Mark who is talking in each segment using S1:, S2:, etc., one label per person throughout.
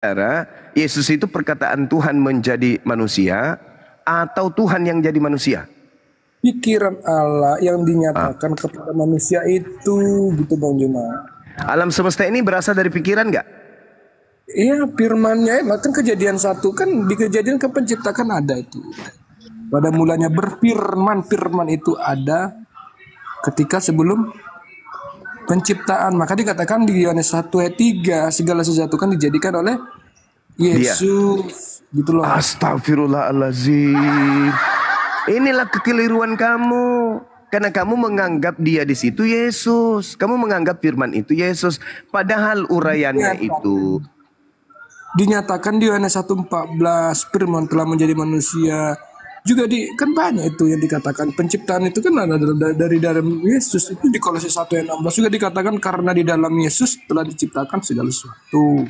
S1: saudara, Yesus itu perkataan Tuhan menjadi manusia atau Tuhan yang jadi manusia?
S2: Pikiran Allah yang dinyatakan kepada manusia itu, gitu Bang Juma.
S1: Alam semesta ini berasal dari pikiran nggak?
S2: Iya, firmannya, bahkan kejadian 1 kan, di kejadian kan penciptakan ada itu. Pada mulanya berfirman, firman itu ada ketika sebelum penciptaan. Maka dikatakan di Yohanes 1 ayat 3, segala sesuatu kan dijadikan oleh Yesus. Gitu loh.
S1: Astagfirullahaladzim. Inilah kekeliruan kamu. Karena kamu menganggap dia di situ Yesus. Kamu menganggap firman itu Yesus. Padahal uraiannya itu
S2: dinyatakan di Yohanes 1:14, firman telah menjadi manusia. Juga kan banyak itu yang dikatakan penciptaan itu kan ada dari dalam Yesus. Itu di Kolose 1 ayat 16 juga dikatakan karena di dalam Yesus telah diciptakan segala sesuatu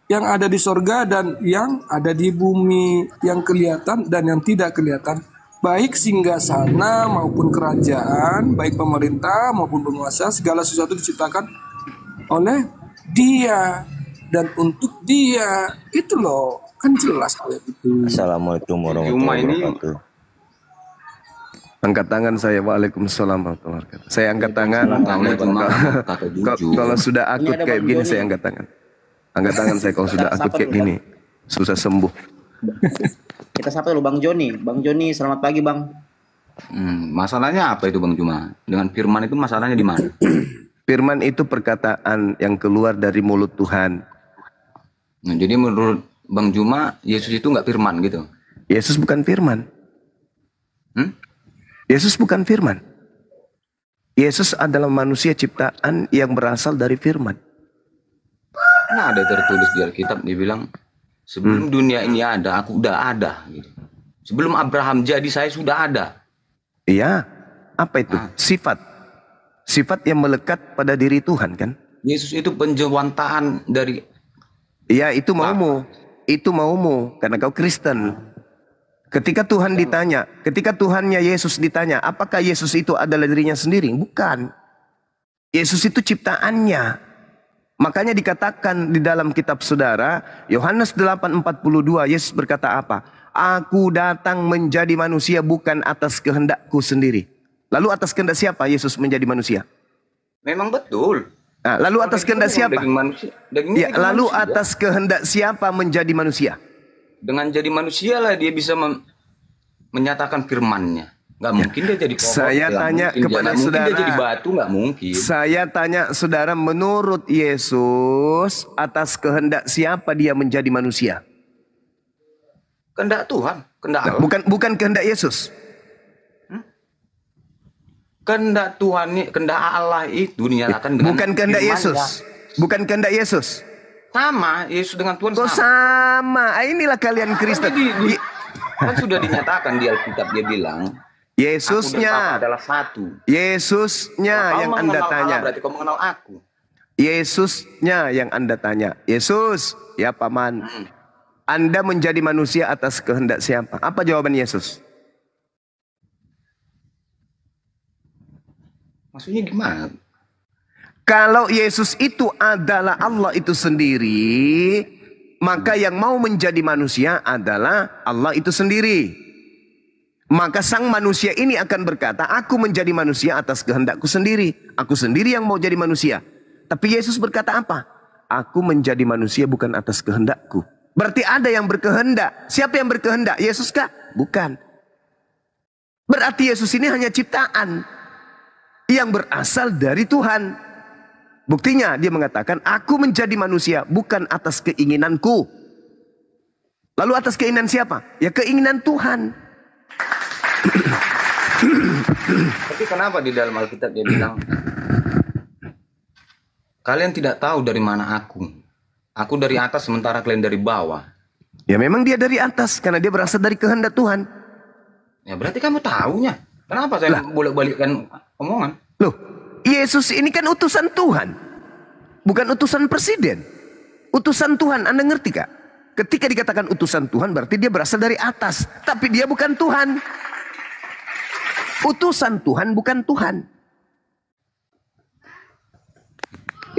S2: yang ada di sorga dan yang ada di bumi, yang kelihatan dan yang tidak kelihatan, baik singgasana maupun kerajaan, baik pemerintah maupun penguasa, segala sesuatu diciptakan oleh Dia dan untuk Dia. Itu loh, kan jelas ayat itu.
S3: Assalamualaikum warahmatullahi wabarakatuh.
S1: Angkat tangan saya. Waalaikumsalam warahmatullahi wabarakatuh. Saya angkat tangan. Kalau sudah akut kayak gini saya angkat tangan. Angkat tangan saya kalau sudah akut kayak gini. Susah sembuh.
S4: Kita sapa dulu Bang Joni. Bang Joni, selamat pagi Bang.
S5: Masalahnya apa itu Bang Juma? Dengan firman itu masalahnya di mana?
S1: Firman itu perkataan yang keluar dari mulut Tuhan.
S5: Nah, jadi menurut Bang Juma, Yesus itu nggak firman gitu?
S1: Yesus bukan firman. Yesus bukan firman. Yesus adalah manusia ciptaan yang berasal dari firman.
S5: Nah, ada tertulis di Alkitab, dia bilang, sebelum dunia ini ada, aku udah ada. Gitu. Sebelum Abraham jadi, saya sudah ada.
S1: Iya, apa itu? Sifat. Sifat yang melekat pada diri Tuhan kan?
S5: Yesus itu penjewantaan dari...
S1: Iya, itu maumu. Itu maumu, karena kau Kristen. Ketika Tuhan ditanya, ketika Tuhannya Yesus ditanya, apakah Yesus itu adalah dirinya sendiri? Bukan. Yesus itu ciptaannya. Makanya dikatakan di dalam kitab saudara, Yohanes 8:42, Yesus berkata apa? Aku datang menjadi manusia bukan atas kehendakku sendiri. Lalu atas kehendak siapa Yesus menjadi manusia?
S5: Memang betul.
S1: Nah, lalu atas kehendak siapa? Ya, lalu
S5: manusia.
S1: Atas kehendak siapa menjadi manusia?
S5: Dengan jadi manusia lah dia bisa menyatakan firman-Nya. Nggak mungkin dia jadi pohon.
S1: Saya tanya kepada saudara.
S5: Dia jadi batu, nggak mungkin.
S1: Saya tanya saudara, menurut Yesus, atas kehendak siapa dia menjadi manusia?
S5: Kehendak Tuhan, kehendak Allah.
S1: Bukan kehendak Yesus.
S5: Kehendak Tuhan, kehendak Allah itu dinyatakan dengan
S1: bukan kehendak Yesus. Bukan kehendak Yesus.
S5: Sama, Yesus dengan Tuhan
S1: sama. Sama. Inilah kalian Kristen.
S5: Kan sudah dinyatakan di Alkitab, dia bilang
S1: Yesusnya
S5: adalah satu.
S1: Yesusnya yang Anda tanya.
S5: Allah, berarti kau mengenal aku.
S1: Yesusnya yang Anda tanya. Yesus, ya paman. Anda menjadi manusia atas kehendak siapa? Apa jawaban Yesus?
S5: Maksudnya gimana?
S1: Kalau Yesus itu adalah Allah itu sendiri, maka yang mau menjadi manusia adalah Allah itu sendiri. Maka sang manusia ini akan berkata, aku menjadi manusia atas kehendakku sendiri. Aku sendiri yang mau jadi manusia. Tapi Yesus berkata apa? Aku menjadi manusia bukan atas kehendakku. Berarti ada yang berkehendak. Siapa yang berkehendak? Yesus kah? Bukan. Berarti Yesus ini hanya ciptaan yang berasal dari Tuhan. Buktinya dia mengatakan, aku menjadi manusia bukan atas keinginanku. Lalu atas keinginan siapa? Ya keinginan Tuhan.
S5: Tapi kenapa di dalam Alkitab dia bilang, kalian tidak tahu dari mana aku. Aku dari atas sementara kalian dari bawah.
S1: Ya memang dia dari atas karena dia berasal dari kehendak Tuhan.
S5: Ya berarti kamu tahunya. Kenapa saya bolak-balikkan omongan?
S1: Loh, Yesus ini kan utusan Tuhan. Bukan utusan presiden. Utusan Tuhan, Anda ngerti kak? Ketika dikatakan utusan Tuhan berarti dia berasal dari atas. Tapi dia bukan Tuhan. Utusan Tuhan bukan Tuhan.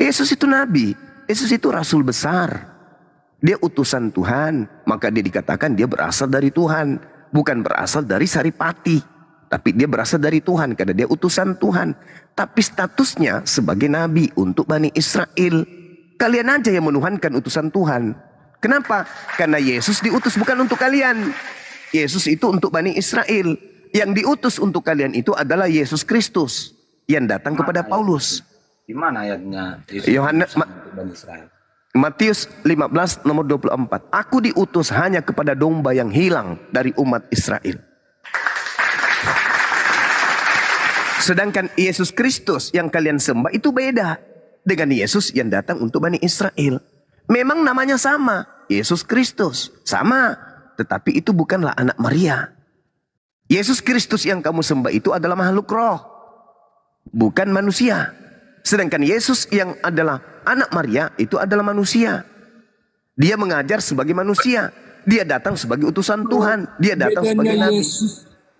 S1: Yesus itu nabi. Yesus itu rasul besar. Dia utusan Tuhan, maka dia dikatakan dia berasal dari Tuhan. Bukan berasal dari Saripati, tapi dia berasal dari Tuhan karena dia utusan Tuhan. Tapi statusnya sebagai nabi untuk Bani Israel. Kalian aja yang menuhankan utusan Tuhan. Kenapa? Karena Yesus diutus bukan untuk kalian. Yesus itu untuk Bani Israel. Yang diutus untuk kalian itu adalah Yesus Kristus yang datang kepada Paulus.
S5: Di mana ayatnya?
S1: Matius 15 nomor 24. Aku diutus hanya kepada domba yang hilang dari umat Israel. Sedangkan Yesus Kristus yang kalian sembah itu beda dengan Yesus yang datang untuk Bani Israel. Memang namanya sama, Yesus Kristus. Sama, tetapi itu bukanlah anak Maria. Yesus Kristus yang kamu sembah itu adalah makhluk roh, bukan manusia. Sedangkan Yesus yang adalah anak Maria itu adalah manusia. Dia mengajar sebagai manusia. Dia datang sebagai utusan Tuhan. Dia datang sebagai nabi.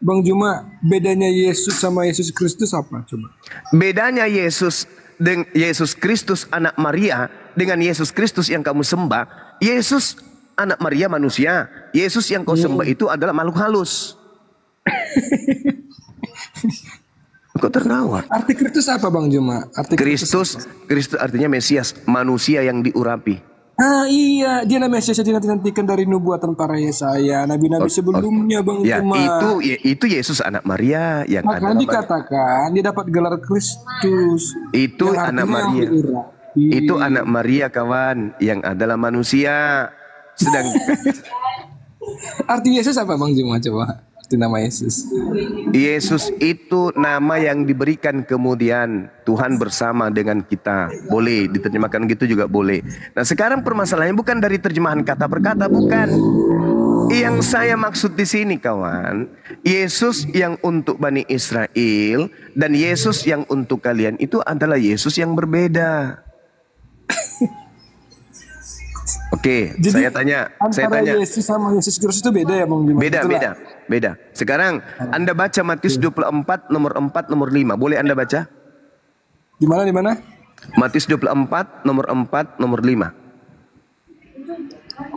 S2: Bang Juma, bedanya Yesus sama Yesus Kristus apa? Coba.
S1: Bedanya Yesus dengan Yesus Kristus anak Maria dengan Yesus Kristus yang kamu sembah. Yesus anak Maria manusia. Yesus yang kau sembah itu adalah makhluk halus. Kok tertawa?
S2: Arti Kristus apa Bang Juma? Arti
S1: Kristus artinya Mesias, manusia yang diurapi.
S2: Ah iya, dia namanya Mesias yang dinantikan dari nubuatan para Yesaya, nabi-nabi sebelumnya Bang Juma.
S1: Itu Yesus anak Maria yang
S2: makanya dikatakan dia dapat gelar Kristus.
S1: Itu anak Maria. Itu anak Maria kawan yang adalah manusia.
S2: Arti Yesus apa Bang Juma coba? Arti nama Yesus.
S1: Yesus itu nama yang diberikan kemudian Tuhan bersama dengan kita. Boleh diterjemahkan gitu juga boleh. Nah sekarang permasalahannya bukan dari terjemahan kata per kata, bukan. Yang saya maksud di sini kawan, Yesus yang untuk Bani Israel dan Yesus yang untuk kalian itu adalah Yesus yang berbeda. Oke,
S2: jadi,
S1: saya tanya.
S2: Yesus sama Yesus Kristus itu beda ya Bang Juma?
S1: Beda. Sekarang Anda baca Matius 24 nomor 4 nomor 5. Boleh Anda baca?
S2: Di mana?
S1: Matius 24 nomor 4 nomor 5.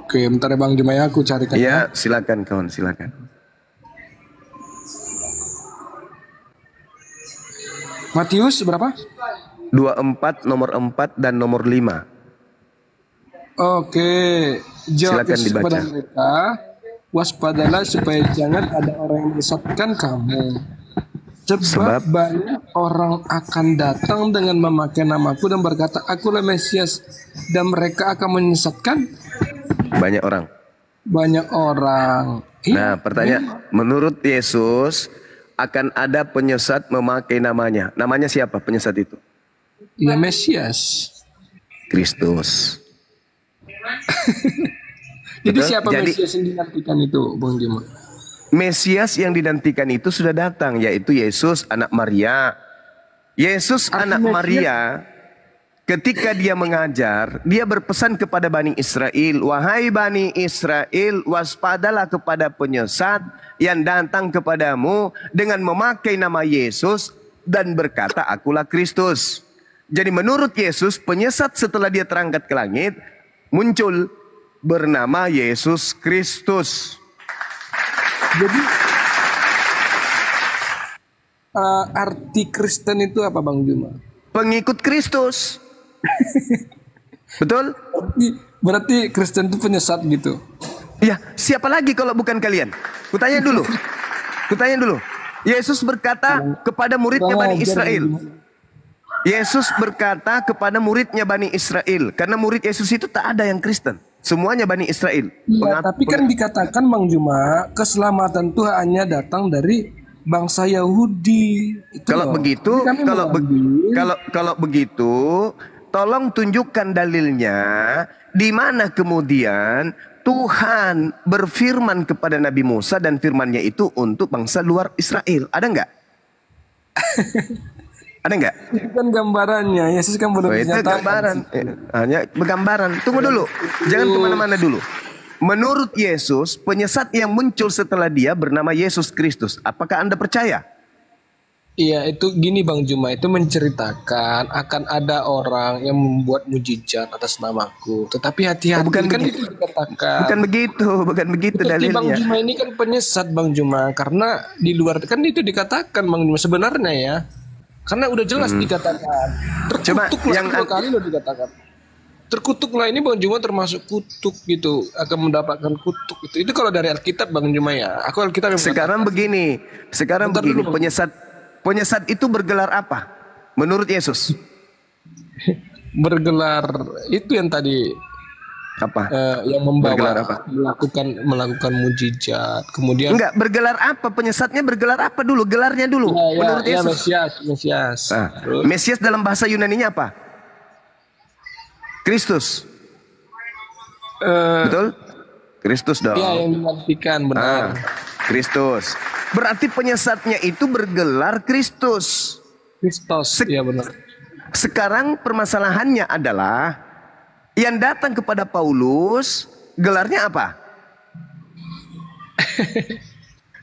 S2: Oke, bentar ya Bang Juma ya, aku carikan.
S1: Ya, silakan kawan, silakan.
S2: Matius berapa?
S1: 24 nomor 4 dan nomor 5.
S2: Oke, jawab Yesus kepada
S1: dibaca.
S2: mereka, waspadalah supaya jangan ada orang yang menyesatkan kamu. Sebab banyak orang akan datang dengan memakai namaku dan berkata, akulah Mesias, dan mereka akan menyesatkan
S1: banyak orang. Nah, pertanyaan, menurut Yesus akan ada penyesat memakai namanya. Namanya siapa penyesat itu?
S2: Ya Mesias.
S1: Kristus.
S2: Jadi siapa Mesias yang dinantikan itu, Bang Juma?
S1: Mesias yang dinantikan itu sudah datang, yaitu Yesus anak Maria. Yesus anak Maria, ketika dia mengajar, dia berpesan kepada Bani Israel, wahai Bani Israel, waspadalah kepada penyesat yang datang kepadamu dengan memakai nama Yesus dan berkata, akulah Kristus. Jadi menurut Yesus, penyesat setelah dia terangkat ke langit muncul bernama Yesus Kristus.
S2: Jadi arti Kristen itu apa Bang Juma?
S1: Pengikut Kristus. Betul?
S2: Berarti Kristen itu penyesat gitu.
S1: Ya, siapa lagi kalau bukan kalian? Kutanya dulu. Yesus berkata kepada muridnya Bani Israel. Yesus berkata kepada muridnya Bani Israel. Karena murid Yesus itu tak ada yang Kristen. Semuanya Bani Israel.
S2: Iya, tapi kan dikatakan Bang Juma, keselamatan itu hanya datang dari bangsa Yahudi. Itu
S1: kalau begitu, tolong tunjukkan dalilnya di mana kemudian Tuhan berfirman kepada Nabi Musa dan firman-Nya itu untuk bangsa luar Israel. Ada nggak? Ada nggak?
S2: Itu kan gambarannya. Yesus kan belum
S1: itu gambaran. Hanya bergambaran. Tunggu dulu. Jangan kemana-mana dulu. Menurut Yesus, penyesat yang muncul setelah dia bernama Yesus Kristus. Apakah Anda percaya?
S2: Iya, itu gini Bang Juma, itu menceritakan akan ada orang yang membuat mujizat atas namaku. Tetapi hati-hati,
S1: bukan
S2: kan
S1: begitu.
S2: itu dikatakan.
S1: Bukan begitu
S2: Berarti Bang
S1: dalilnya.
S2: Juma ini kan penyesat Bang Juma, karena di luar kan itu dikatakan Bang Juma sebenarnya ya. Karena udah jelas dikatakan.
S1: Coba
S2: Terkutuklah
S1: yang
S2: 2 kali loh dikatakan. Terkutuklah ini Bang Juma termasuk kutuk gitu, akan mendapatkan kutuk itu. Itu kalau dari Alkitab Bang Juma ya. Aku Alkitab yang
S1: Sekarang begini,
S2: Bentar dulu, Bang.
S1: penyesat itu bergelar apa? Menurut Yesus
S2: bergelar itu yang tadi
S1: apa?
S2: yang
S1: Bergelar
S2: membawa
S1: apa?
S2: melakukan mujizat. Kemudian
S1: Enggak, bergelar apa? Penyesatnya bergelar apa dulu? Gelarnya dulu. Menurut
S2: ya
S1: Yesus.
S2: Mesias.
S1: Nah,
S2: Terus,
S1: Mesias dalam bahasa Yunaninya apa? Kristus. Betul? Kristus dong.
S2: ya yang diartikan benar.
S1: Kristus. Berarti penyesatnya itu bergelar Kristus.
S2: Kristos, iya benar.
S1: Sekarang permasalahannya adalah yang datang kepada Paulus gelarnya apa?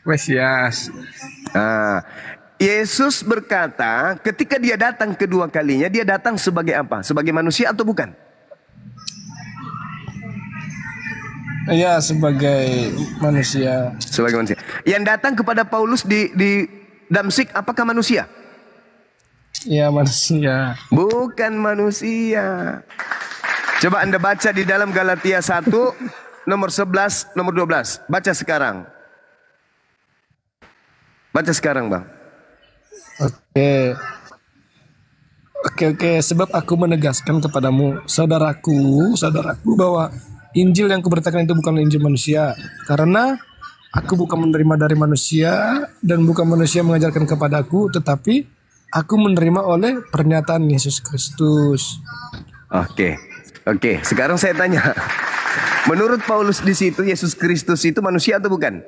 S2: Mesias.
S1: Nah, Yesus berkata ketika dia datang kedua kalinya, dia datang sebagai apa? Sebagai manusia atau bukan?
S2: Iya, sebagai manusia.
S1: Sebagai manusia. Yang datang kepada Paulus di Damsik apakah manusia?
S2: Iya, manusia.
S1: Bukan manusia. Coba Anda baca di dalam Galatia 1 nomor 11, nomor 12. Baca sekarang. Baca sekarang, Bang.
S2: Oke, sebab aku menegaskan kepadamu, saudaraku, bahwa Injil yang kuberitakan itu bukan Injil manusia, karena aku bukan menerima dari manusia dan bukan manusia mengajarkan kepadaku, tetapi aku menerima oleh pernyataan Yesus Kristus.
S1: Oke. Sekarang saya tanya. Menurut Paulus di situ Yesus Kristus itu manusia atau bukan?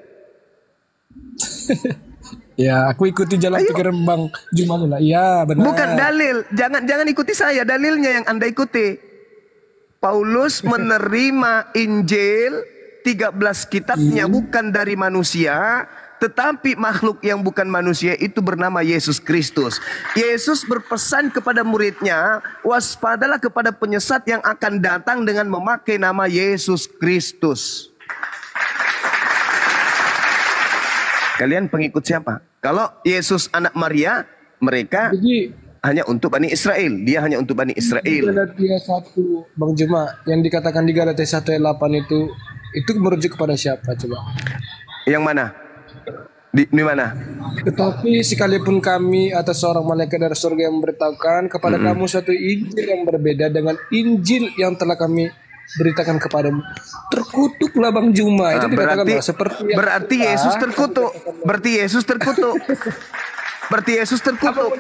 S2: Ya, aku ikuti jalan pikiran Bang Juma lah. Iya, benar.
S1: Bukan dalil. Jangan ikuti saya. Dalilnya yang Anda ikuti. Paulus menerima Injil 13 kitabnya bukan dari manusia, tetapi makhluk yang bukan manusia itu bernama Yesus Kristus. Yesus berpesan kepada muridnya, waspadalah kepada penyesat yang akan datang dengan memakai nama Yesus Kristus. Kalian pengikut siapa? Kalau Yesus anak Maria, mereka hanya untuk Bani Israel. Dia hanya untuk Bani Israel.
S2: Galatia 1 Bang Juma yang dikatakan di Galatia 1 ayat 8 itu merujuk kepada siapa coba?
S1: Yang mana? Di mana?
S2: Tetapi sekalipun kami atau seorang malaikat dari surga yang memberitahukan kepada kamu suatu Injil yang berbeda dengan Injil yang telah kami beritakan kepadamu, terkutuklah Bang Juma. Itu dikatakan
S1: berarti Yesus terkutuk. Berarti Yesus terkutuk. Berarti Yesus terkutuk.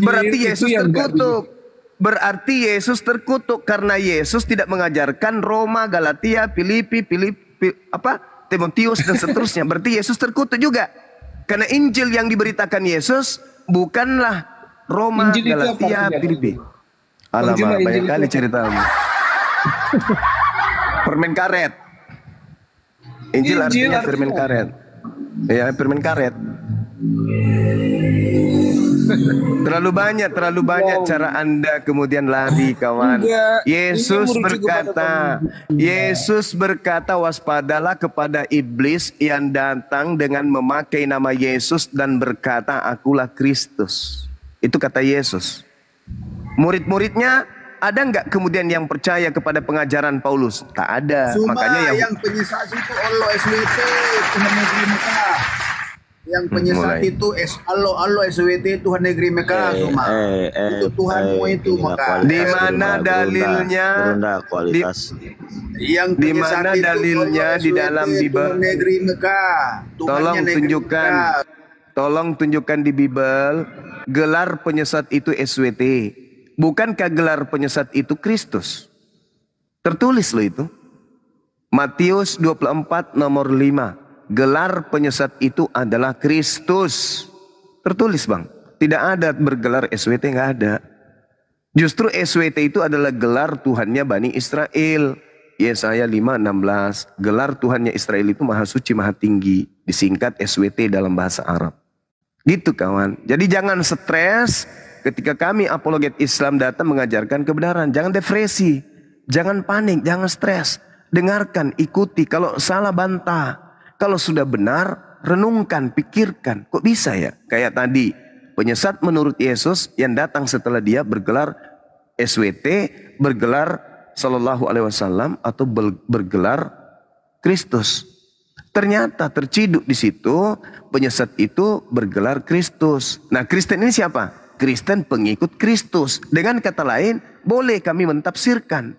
S1: Berarti Yesus terkutuk. Berarti Yesus terkutuk karena Yesus tidak mengajarkan Roma, Galatia, Filipi, Timotius dan seterusnya. Berarti Yesus terkutuk juga. Karena Injil yang diberitakan Yesus bukanlah Roma, Galatia, Filipi. Alamak, banyak kali ceritamu. Permen karet. Injil artinya permen karet. Ya, permen karet. Terlalu banyak cara Anda kemudian lari, kawan. Yesus berkata waspadalah kepada iblis yang datang dengan memakai nama Yesus dan berkata akulah Kristus. Itu kata Yesus. Murid-muridnya ada nggak kemudian yang percaya kepada pengajaran Paulus? Tak ada. Makanya
S6: yang penyesat itu Allah SWT Tuhan negeri Mekah. Yang penyesat itu Allah SWT Tuhan negeri Mekah. Itu Tuhanmu itu Mekah.
S1: Di mana dalilnya?
S6: Yang
S1: di mana dalilnya di dalam Bible?
S6: Tuhan negeri Mekah.
S1: Tolong tunjukkan di Bible gelar penyesat itu SWT. Bukankah gelar penyesat itu Kristus? Tertulis loh itu. Matius 24 nomor 5. Gelar penyesat itu adalah Kristus. Tertulis Bang. Tidak ada bergelar SWT, nggak ada. Justru SWT itu adalah gelar Tuhannya Bani Israel. Yesaya 5:16. Gelar Tuhannya Israel itu Maha Suci, Maha Tinggi. Disingkat SWT dalam bahasa Arab. Gitu kawan. Jadi jangan stres ketika kami apologet Islam datang mengajarkan kebenaran. Jangan depresi, jangan panik, jangan stres. Dengarkan, ikuti. Kalau salah bantah. Kalau sudah benar, renungkan, pikirkan. Kok bisa ya? Kayak tadi, penyesat menurut Yesus yang datang setelah dia bergelar SWT, bergelar Sallallahu Alaihi Wasallam atau bergelar Kristus. Ternyata terciduk di situ penyesat itu bergelar Kristus. Nah, Kristen ini siapa? Kristen pengikut Kristus. Dengan kata lain, boleh kami mentafsirkan.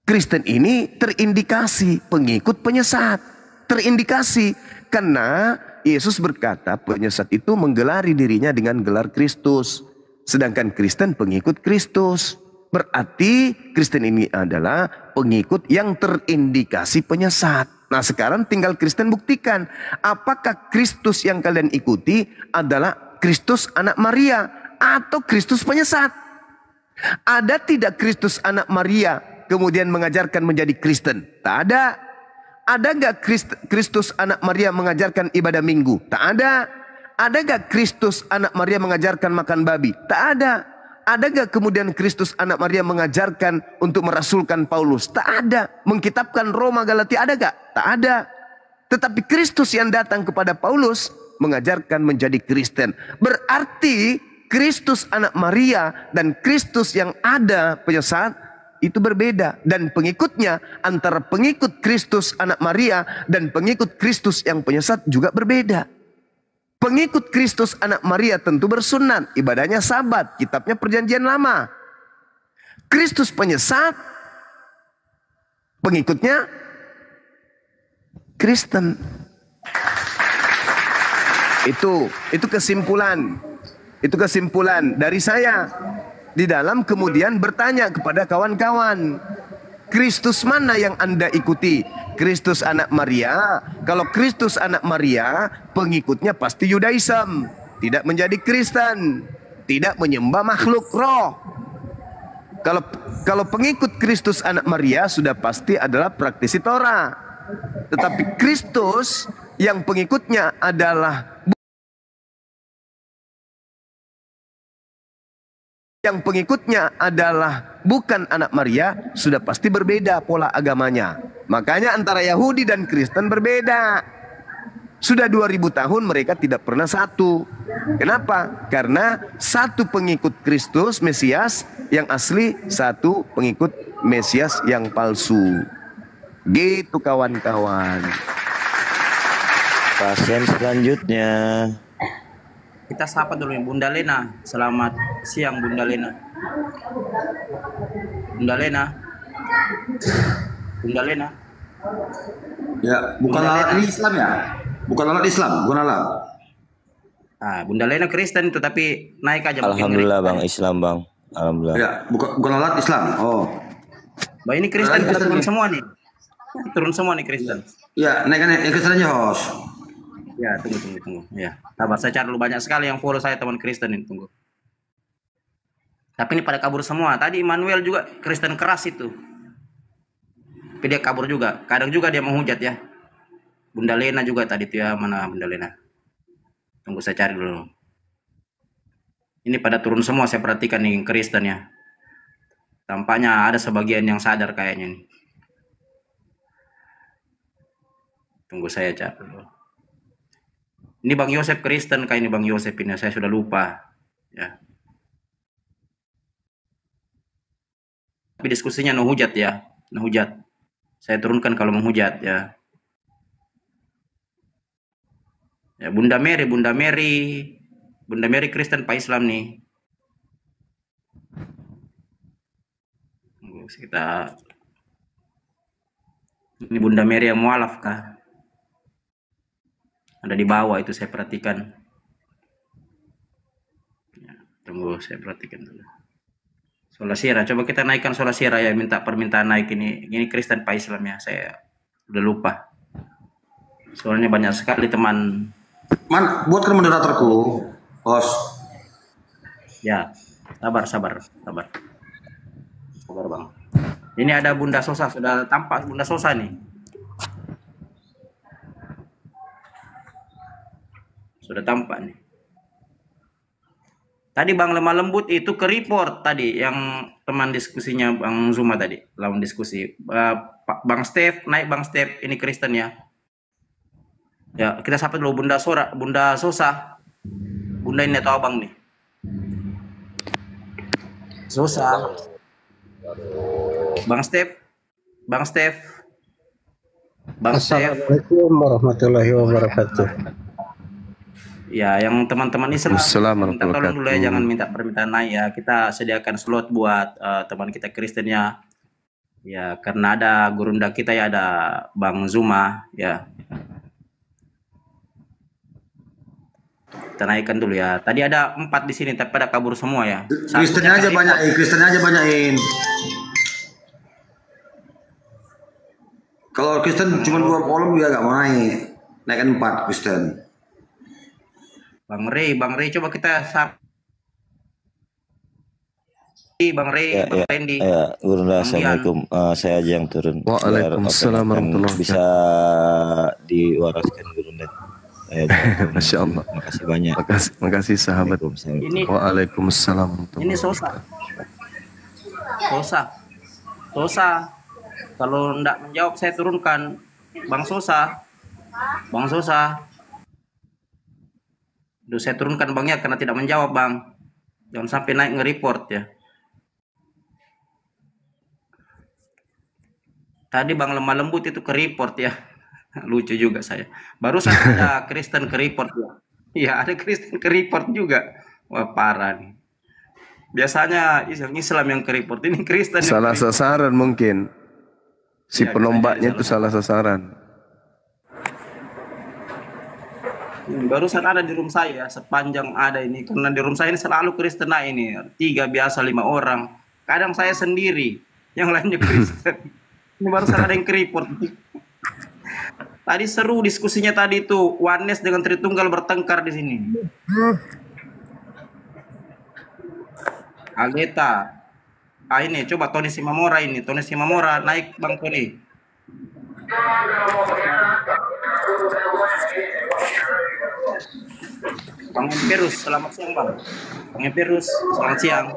S1: Kristen ini terindikasi pengikut penyesat. Terindikasi karena Yesus berkata penyesat itu menggelari dirinya dengan gelar Kristus. Sedangkan Kristen pengikut Kristus. Berarti Kristen ini adalah pengikut yang terindikasi penyesat. Nah, sekarang tinggal Kristen buktikan apakah Kristus yang kalian ikuti adalah Kristus anak Maria atau Kristus penyesat. Ada tidak Kristus anak Maria kemudian mengajarkan menjadi Kristen? Tak ada. Ada nggak Kristus anak Maria mengajarkan ibadah minggu? Tak ada. Ada nggak Kristus anak Maria mengajarkan makan babi? Tak ada. Ada gak kemudian Kristus anak Maria mengajarkan untuk merasulkan Paulus? Tak ada. Mengkitabkan Roma Galatia ada gak? Tak ada. Tetapi Kristus yang datang kepada Paulus mengajarkan menjadi Kristen. Berarti Kristus anak Maria dan Kristus yang ada penyesat itu berbeda. Dan pengikutnya antara pengikut Kristus anak Maria dan pengikut Kristus yang penyesat juga berbeda. Pengikut Kristus anak Maria tentu bersunat, ibadahnya Sabat, kitabnya Perjanjian Lama. Kristus penyesat, pengikutnya Kristen. Itu kesimpulan. Itu kesimpulan dari saya. Di dalam kemudian bertanya kepada kawan-kawan, Kristus mana yang Anda ikuti? Kristus anak Maria. Kalau Kristus anak Maria, pengikutnya pasti Yudaism, tidak menjadi Kristen, tidak menyembah makhluk roh. Kalau pengikut Kristus anak Maria sudah pasti adalah praktisi Torah. Tetapi Kristus yang pengikutnya adalah bukan anak Maria, sudah pasti berbeda pola agamanya. Makanya antara Yahudi dan Kristen berbeda. Sudah 2000 tahun mereka tidak pernah satu. Kenapa? Karena satu pengikut Kristus Mesias yang asli, satu pengikut Mesias yang palsu. Gitu kawan-kawan.
S3: Pasien selanjutnya.
S4: Kita sapa dulu Bunda Lena. Selamat siang Bunda Lena. Bunda Lena. Bunda Lena.
S7: Ya, bukan alat ini Islam ya? Bukan alat Islam, bukan alat.
S4: Ah, Bunda Lena Kristen itu tapi naik aja.
S3: Alhamdulillah Bang, Islam Bang. Alhamdulillah.
S7: Ya, bukan alat Islam. Oh.
S4: Bah ini Kristen kita turun semua nih. Turun semua nih Kristen.
S7: Ya, naikkan yang Kristen aja, host.
S4: Ya, tunggu. Ya, sabar, saya cari dulu, banyak sekali yang follow saya teman Kristen ini, tunggu. Tapi ini pada kabur semua. Tadi Immanuel juga Kristen keras itu. Tapi dia kabur juga. Kadang juga dia menghujat ya. Bunda Lena juga tadi tuh ya, mana Bunda Lena? Tunggu saya cari dulu. Ini pada turun semua, saya perhatikan nih Kristen ya. Tampaknya ada sebagian yang sadar kayaknya nih. Tunggu saya cari dulu. Ini Bang Yosef Kristen, kayak ini Bang Yosef ini, saya sudah lupa. Ya. Tapi diskusinya no hujat ya, no hujat. Saya turunkan kalau menghujat ya. Ya Bunda Mary Kristen Pak Islam nih. Kita ini Bunda Mary yang mualaf kah? Ada di bawah itu saya perhatikan. Ya, tunggu saya perhatikan dulu. Solasira, coba kita naikkan Solasira ya, minta permintaan naik ini. Ini Kristen Pak Islam ya, saya udah lupa. Soalnya banyak sekali teman.
S7: Buatkan moderatorku, host.
S4: Ya, sabar Bang. Ini ada Bunda Sosa, sudah tampak Bunda Sosa nih. Sudah tampak nih. Tadi Bang Lemah Lembut itu ke report tadi yang teman diskusinya Bang Zuma tadi, lawan diskusi. Bang Steve, naik Bang Steve, ini Kristen ya. Ya, kita sapa dulu Bunda Sosa. Bunda ini atau Abang nih? Sosa. Bang Steve.
S8: Assalamualaikum warahmatullahi wabarakatuh.
S4: Ya, yang teman-teman Islam minta tolong dulu ya, jangan minta permintaan naik ya. Kita sediakan slot buat teman kita Kristen ya. Ya, karena ada gurunda kita ya, ada Bang Zuma ya. Kita naikkan dulu ya. Tadi ada 4 di sini tapi pada kabur semua ya.
S7: Kristennya aja banyakin, Kristennya aja banyakin. Kalau Kristen cuma 2 kolom dia nggak mau naik. Naikkan 4 Kristen.
S4: Bang Rey coba kita Bang Rey,
S3: Ya,
S4: Bang
S3: ya,
S4: Randy.
S3: ya, Gurunda, assalamualaikum. Saya aja yang turun.
S1: Waalaikumsalam warahmatullahi
S3: bisa diwaraskan Gurunda.
S1: Masya Allah.
S3: Makasih banyak.
S1: Makasih sahabat.
S4: Ini
S1: Waalaikumsalam.
S4: ini Sosa. Kalau enggak menjawab saya turunkan Bang Sosa. Duh, saya turunkan Bangnya karena tidak menjawab Bang. Jangan sampai naik nge-report ya. Tadi Bang Lemah Lembut itu ke report ya. Lucu juga saya. Barusan ada Kristen ke report ya. Iya, ada Kristen ke report juga. Wah, parah nih. Biasanya Islam yang ke report, ini Kristen.
S1: Salah sasaran mungkin. Si
S4: Ya,
S1: penombaknya
S4: bisa
S1: itu
S4: jadi
S1: salah sasaran.
S4: Barusan ada di room saya, sepanjang ada ini. Karena di room saya ini selalu Kristen ini. 3 biasa 5 orang. Kadang saya sendiri, yang lainnya Kristen. Ini barusan ada yang ke report. Tadi seru diskusinya tadi itu. Oneness dengan Tritunggal bertengkar di sini. Aleta. Ini coba Tony Simamora ini. Tony Simamora naik Bang Tony. Bang Empirus, selamat siang Bang. Bang Empirus, selamat siang.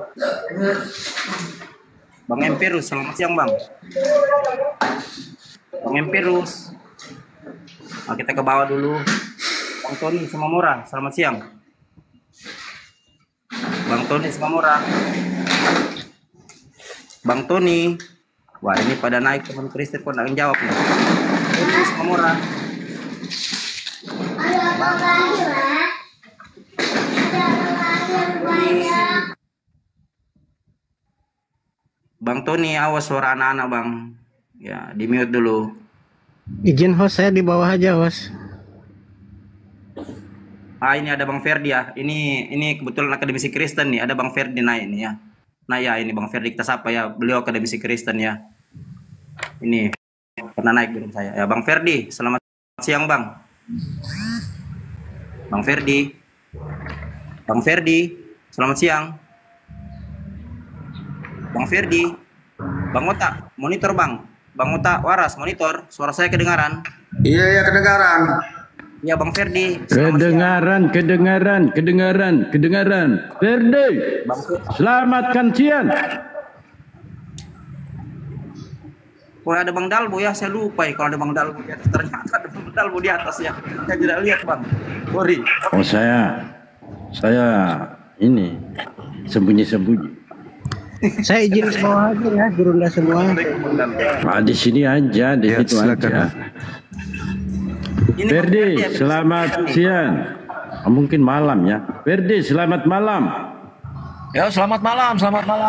S4: Bang Empirus, selamat siang Bang. Bang Empirus. Nah, kita ke bawah dulu. Bang Tony Simamora, selamat siang. Bang Tony Simamora. Bang Tony. Wah, ini pada naik teman Kristen kok nggak jawab nih. Tony Simamora. Bang Tony, awas suara anak-anak Bang. Ya, di mute dulu.
S8: Izin host, saya di bawah aja host.
S4: Ini ada Bang Ferdi ya. Ini kebetulan akademisi Kristen nih. Ada Bang Ferdi naik nih ya. Nah ya, ini Bang Ferdi kita sapa ya. Beliau akademisi Kristen ya. Ini pernah naik belum saya. Ya, Bang Ferdi, selamat siang Bang. Bang Ferdi. Bang Ferdi, selamat siang. Bang Ferdi. Bang Ota, monitor Bang. Bang Ota, waras, monitor. Suara saya kedengaran.
S7: Iya, kedengaran.
S4: Ya Bang Ferdi.
S9: Kedengaran. Ferdi, selamatkan siang.
S4: Oh, ada Bang Dalbo ya, saya lupa ya kalau ada Bang Dalbo di atas. Ternyata ada Bang Dalbo di atas ya. Saya tidak lihat Bang. Sorry.
S9: Oh saya ini sembunyi.
S8: Saya izin ke bawah aja ya, Gurunda semua.
S9: Di sini aja, di situ aja. Ferdi, selamat siang. Mungkin malam ya. Ferdi, selamat malam.
S10: Ya, selamat malam.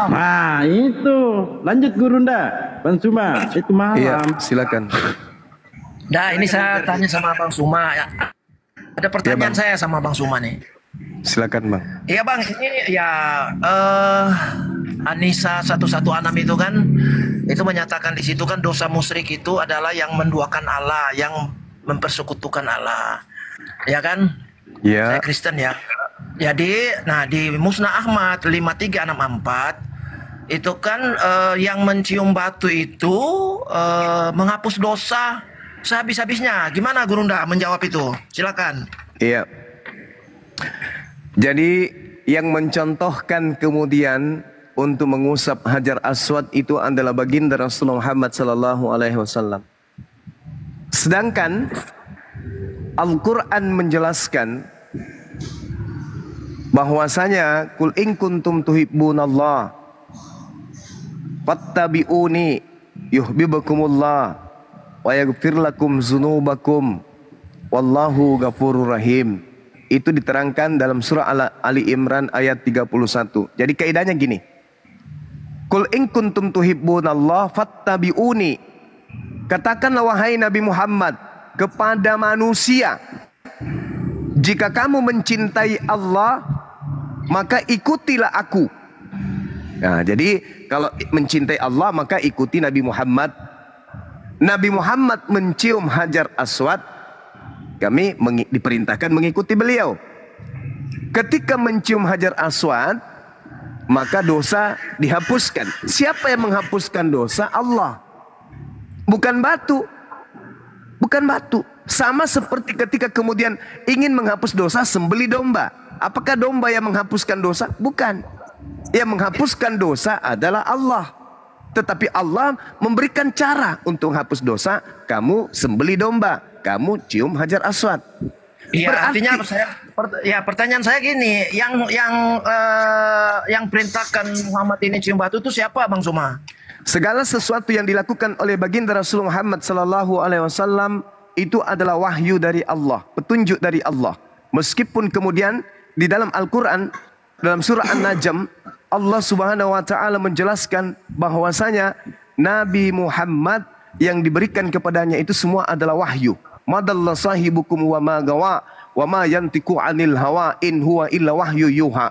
S9: Nah, itu. Lanjut Gurunda. Bang Suma, itu malam.
S1: Iya, silakan.
S10: Nah, ini saya tanya sama Bang Suma ya. Ada pertanyaan saya sama Bang Suma nih.
S1: Silakan Bang.
S10: Iya Bang, ini ya Anisa 116 itu kan, itu menyatakan di situ kan dosa musyrik itu adalah yang menduakan Allah, yang mempersekutukan Allah, ya kan?
S1: Iya.
S10: Saya Kristen ya. Jadi, nah di Musnah Ahmad 5364 itu kan yang mencium batu itu menghapus dosa sehabis-habisnya. Gimana Gurunda menjawab itu? Silakan.
S1: Iya. Jadi yang mencontohkan kemudian untuk mengusap Hajar Aswad itu adalah baginda Rasulullah Muhammad sallallahu alaihi wasallam. Sedangkan Al-Quran menjelaskan bahwasanya kul in kuntum tuhibbunallah fattabi'uni yuhibbukumullah wa yaghfir lakum dzunubakum wallahu ghafurur rahim. Itu diterangkan dalam surah Ali Imran ayat 31. Jadi kaidahnya gini. Kul in kuntum tuhibbunallah fattabi'uni. Katakanlah wahai Nabi Muhammad kepada manusia, jika kamu mencintai Allah, maka ikutilah aku. Nah, jadi kalau mencintai Allah maka ikuti Nabi Muhammad. Nabi Muhammad mencium Hajar Aswad, kami diperintahkan mengikuti beliau. Ketika mencium Hajar Aswad, maka dosa dihapuskan. Siapa yang menghapuskan dosa? Allah. Bukan batu. Bukan batu. Sama seperti ketika kemudian ingin menghapus dosa, sembeli domba. Apakah domba yang menghapuskan dosa? Bukan. Yang menghapuskan dosa adalah Allah. Tetapi Allah memberikan cara untuk menghapus dosa. Kamu sembeli domba, kamu cium Hajar Aswad.
S10: Iya, artinya pertanyaan saya gini, yang perintahkan Muhammad ini cium batu itu siapa, Bang Suma?
S1: Segala sesuatu yang dilakukan oleh baginda Rasulullah Muhammad sallallahu alaihi wasallam itu adalah wahyu dari Allah, petunjuk dari Allah. Meskipun kemudian di dalam Al-Qur'an dalam surah An-Najm Allah Subhanahu wa taala menjelaskan bahwasanya Nabi Muhammad yang diberikan kepadanya itu semua adalah wahyu. Madalla sahibukum wa ma gawa wa ma yantiqu anil hawa in huwa illa wahyu yuha.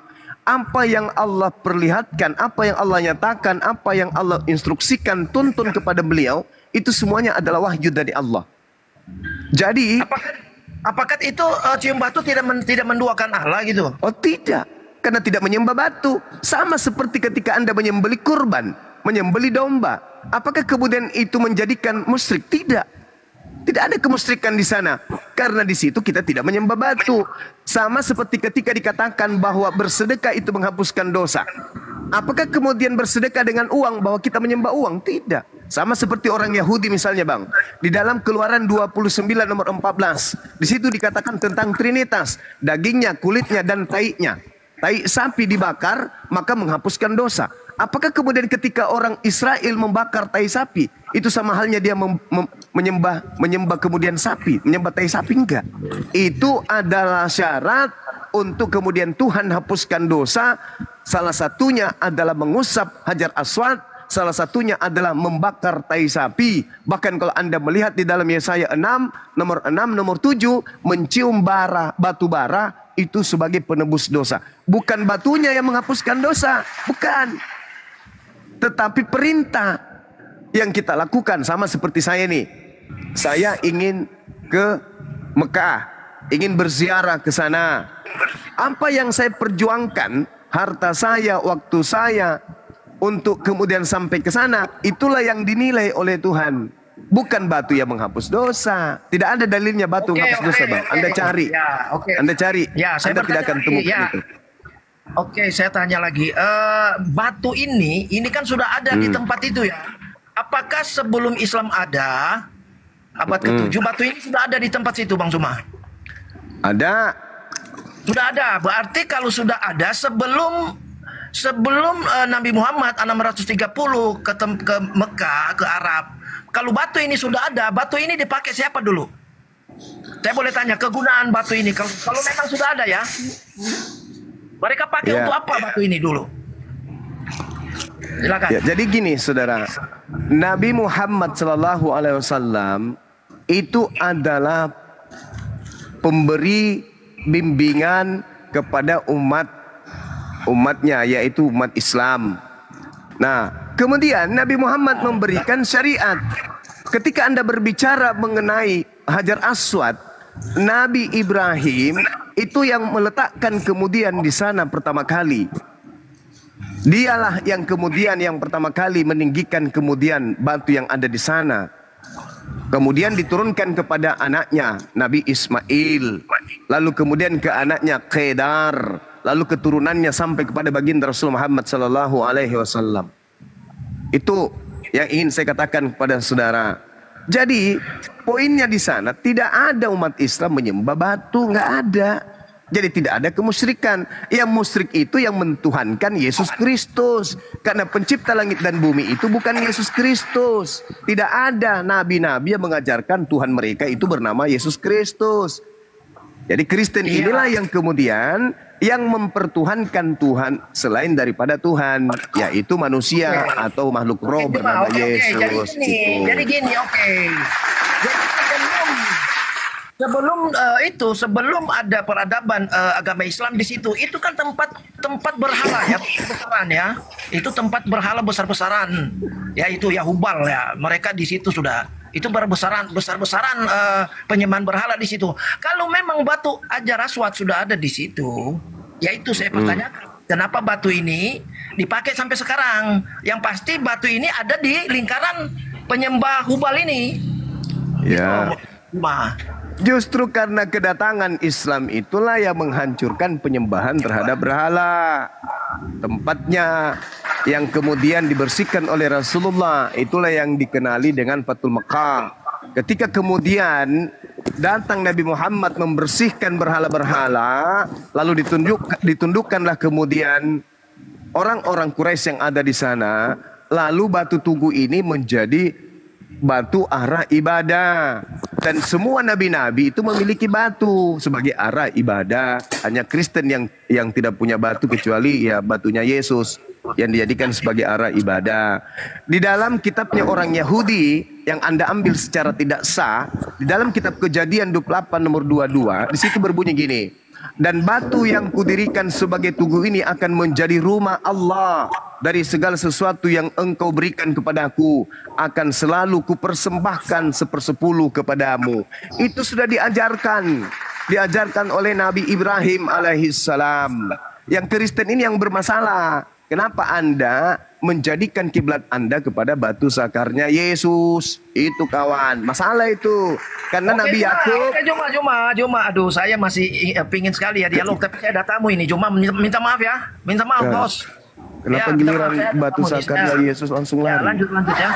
S1: Apa yang Allah perlihatkan, apa yang Allah nyatakan, apa yang Allah instruksikan, tuntun kepada beliau, itu semuanya adalah wahyu dari Allah. Jadi,
S10: apakah itu cium batu tidak menduakan Allah gitu?
S1: Oh tidak, karena tidak menyembah batu. Sama seperti ketika Anda menyembeli kurban, menyembeli domba. Apakah kemudian itu menjadikan musyrik? Tidak. Tidak ada kemusyrikan di sana. Karena di situ kita tidak menyembah batu. Sama seperti ketika dikatakan bahwa bersedekah itu menghapuskan dosa. Apakah kemudian bersedekah dengan uang bahwa kita menyembah uang? Tidak. Sama seperti orang Yahudi misalnya, Bang. Di dalam Keluaran 29 nomor 14. Di situ dikatakan tentang Trinitas. Dagingnya, kulitnya, dan taiknya. Tai sapi dibakar, maka menghapuskan dosa. Apakah kemudian ketika orang Israel membakar tai sapi, itu sama halnya dia menyembah kemudian sapi, menyembah tai sapi? Enggak. Itu adalah syarat untuk kemudian Tuhan hapuskan dosa. Salah satunya adalah mengusap Hajar Aswad, salah satunya adalah membakar tai sapi. Bahkan kalau Anda melihat di dalam Yesaya 6, nomor 7, mencium batu bara itu sebagai penebus dosa. Bukan batunya yang menghapuskan dosa, bukan. Tetapi perintah yang kita lakukan sama seperti saya nih. Saya ingin ke Mekah, ingin berziarah ke sana. Apa yang saya perjuangkan, harta saya, waktu saya untuk kemudian sampai ke sana, itulah yang dinilai oleh Tuhan. Bukan batu yang menghapus dosa. Tidak ada dalilnya batu menghapus dosa, Bang. Anda cari.
S10: Ya,
S1: Anda cari.
S10: Ya,
S1: Anda tidak akan temukan itu.
S10: Oke, saya tanya lagi. Batu ini kan sudah ada di tempat itu ya. Apakah sebelum Islam ada, abad ke-7, batu ini sudah ada di tempat situ, Bang Suma?
S1: Ada.
S10: Sudah ada. Berarti kalau sudah ada sebelum Nabi Muhammad 630 ke Mekah, ke Arab. Kalau batu ini sudah ada, batu ini dipakai siapa dulu? Saya boleh tanya kegunaan batu ini kalau memang sudah ada ya. Mereka pakai untuk apa batu ini dulu? Silakan.
S1: Ya, jadi gini, saudara, Nabi Muhammad SAW itu adalah pemberi bimbingan kepada umatnya, yaitu umat Islam. Nah, kemudian Nabi Muhammad memberikan syariat. Ketika Anda berbicara mengenai Hajar Aswad, Nabi Ibrahim itu yang meletakkan kemudian di sana pertama kali. Dialah yang kemudian yang pertama kali meninggikan kemudian batu yang ada di sana. Kemudian diturunkan kepada anaknya Nabi Ismail. Lalu kemudian ke anaknya Kedar. lalu keturunannya sampai kepada baginda Rasul Muhammad sallallahu alaihi wasallam. Itu yang ingin saya katakan kepada saudara. Jadi poinnya di sana tidak ada umat Islam menyembah batu, nggak ada. Jadi tidak ada kemusyrikan. Yang musyrik itu yang mentuhankan Yesus Kristus. Karena pencipta langit dan bumi itu bukan Yesus Kristus. Tidak ada nabi-nabi yang mengajarkan Tuhan mereka itu bernama Yesus Kristus. Jadi Kristen inilah yang kemudian yang mempertuhankan Tuhan selain daripada Tuhan, yaitu manusia atau makhluk roh bernama Yesus.
S10: Jadi gini, Jadi sebelum ada peradaban agama Islam di situ, itu kan tempat berhala ya, besaran ya. Itu tempat berhala besar-besaran. Ya itu ya Hubal ya. Mereka di situ sudah itu besar-besaran penyembahan berhala di situ. Kalau memang batu Hajar Aswad sudah ada di situ, ya itu saya pertanyakan. Kenapa batu ini dipakai sampai sekarang? Yang pasti batu ini ada di lingkaran penyembah Hubal ini.
S1: Ya. Justru karena kedatangan Islam itulah yang menghancurkan penyembahan terhadap berhala. Tempatnya yang kemudian dibersihkan oleh Rasulullah, itulah yang dikenali dengan Fathul Makkah. Ketika kemudian datang Nabi Muhammad membersihkan berhala-berhala, lalu ditundukkanlah kemudian orang-orang Quraisy yang ada di sana, lalu batu tugu ini menjadi batu arah ibadah. Dan semua nabi-nabi itu memiliki batu sebagai arah ibadah. Hanya Kristen yang tidak punya batu kecuali ya batunya Yesus yang dijadikan sebagai arah ibadah. Di dalam kitabnya orang Yahudi yang Anda ambil secara tidak sah, di dalam kitab Kejadian 28 nomor 22, di situ berbunyi gini. Dan batu yang kudirikan sebagai tugu ini akan menjadi rumah Allah. Dari segala sesuatu yang engkau berikan kepadaku akan selalu kupersembahkan 1/10 kepadamu. Itu sudah diajarkan oleh Nabi Ibrahim alaihissalam. Yang Kristen ini yang bermasalah. Kenapa Anda menjadikan kiblat Anda kepada batu sakarnya Yesus? Itu kawan, masalah itu. Karena Nabi Yakub.
S10: Cuma, aduh saya masih pingin sekali ya dialog, tapi saya ada tamu ini. Cuma minta maaf ya, bos.
S1: Kenapa giliran batu sakarnya Yesus langsung lari?
S10: Lanjut ya.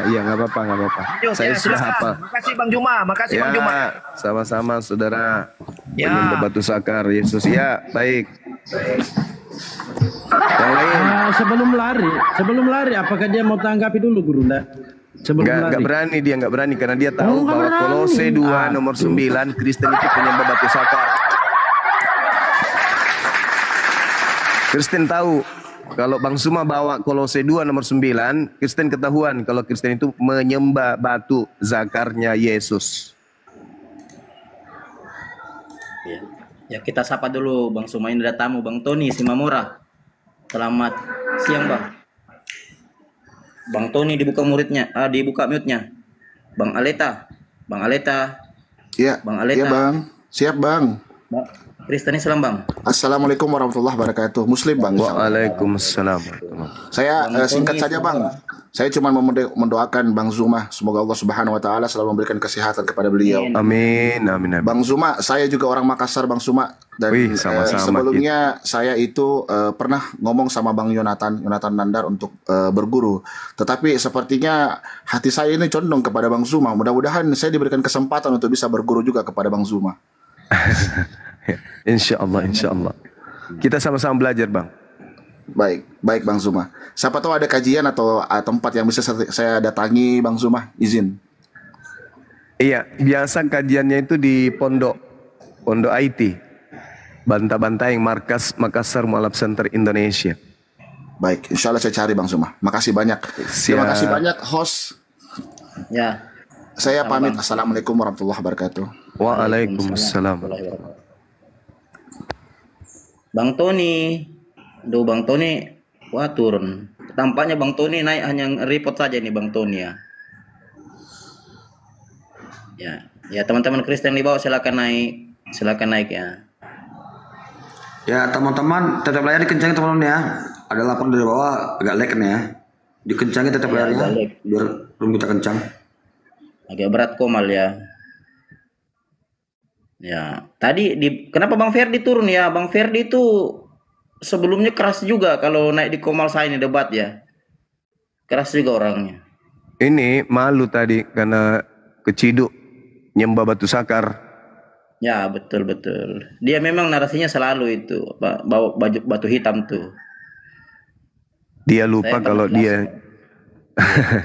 S1: Ya, nggak apa-apa.
S10: Saya sudah hafal. Makasih Bang Juma, Bang Juma.
S1: Sama-sama saudara. Penyembah batu sakar Yesus ya, baik. Yang lain.
S9: Sebelum lari, apakah dia mau tanggapi dulu Guru?
S1: Nggak berani karena dia tahu bahwa Kolose 2 nomor 9 Kristen itu penyembah batu sakar. Kristen tahu kalau Bang Suma bawa Kolose 2 nomor 9, Kristen ketahuan kalau Kristen itu menyembah batu zakarnya Yesus.
S4: Ya kita sapa dulu Bang Suma, ini ada tamu Bang Tony Simamora. Selamat siang Bang. Bang Tony dibuka mute-nya. Bang Aleta.
S11: Iya.
S4: Bang Aleta.
S11: Iya Bang. Siap Bang.
S4: Kristen Islam Bang.
S11: Assalamualaikum warahmatullahi wabarakatuh. Muslim Bang.
S1: Waalaikumsalam.
S11: Saya singkat saja Bang. Saya cuma mendoakan Bang Zuma, semoga Allah Subhanahu wa taala selalu memberikan kesehatan kepada beliau.
S1: Amin.
S11: Bang Zuma, saya juga orang Makassar Bang Zuma, dan
S1: sama-sama
S11: sebelumnya saya itu pernah ngomong sama Bang Yonatan Nandar untuk berguru. Tetapi sepertinya hati saya ini condong kepada Bang Zuma. Mudah-mudahan saya diberikan kesempatan untuk bisa berguru juga kepada Bang Zuma.
S1: Insya Allah. Kita sama-sama belajar Bang.
S11: Baik Bang Zuma. Siapa tahu ada kajian atau tempat yang bisa saya datangi Bang Zuma, izin.
S1: Iya, biasa kajiannya itu di Pondok IT, Banta-Banta yang markas Makassar Mualaf Center Indonesia.
S11: Baik, insya Allah saya cari Bang Zuma. Makasih banyak. Terima kasih banyak host.
S4: Ya.
S11: Saya pamit. Assalamualaikum warahmatullahi wabarakatuh.
S1: Waalaikumsalam.
S4: Bang Tony. Duh Bang Tony, wah turun. Tampaknya Bang Tony naik hanya report saja nih Bang Tony ya. Ya teman-teman Kristen di bawah silakan naik ya.
S7: Ya teman-teman tetap layar dikencangin teman-teman ya. Ada lapor dari bawah agak lag nih ya. Dikencangin tetap layarnya biar belum kita kencang.
S4: Agak berat komal ya. Ya, tadi kenapa Bang Ferdi turun ya? Bang Ferdi itu sebelumnya keras juga kalau naik di Komal saya ini debat ya. Keras juga orangnya.
S1: Ini malu tadi karena keciduk nyembah batu sakar.
S4: Ya, betul. Dia memang narasinya selalu itu bawa baju batu hitam tuh.
S1: Dia lupa kalau dia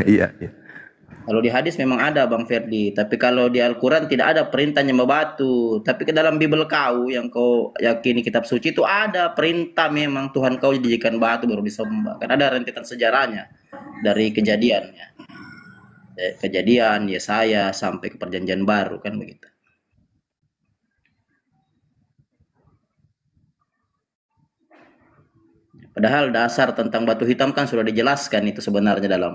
S1: iya.
S4: Kalau di hadis memang ada Bang Ferdi, tapi kalau di Al-Quran tidak ada perintah nyembah batu. Tapi ke dalam Bible kau yang kau yakini kitab suci itu ada perintah memang Tuhan kau dijadikan batu baru disembah. Kan ada rentetan sejarahnya dari kejadiannya. Kejadian Yesaya sampai ke perjanjian baru kan begitu. Padahal dasar tentang batu hitam kan sudah dijelaskan itu sebenarnya dalam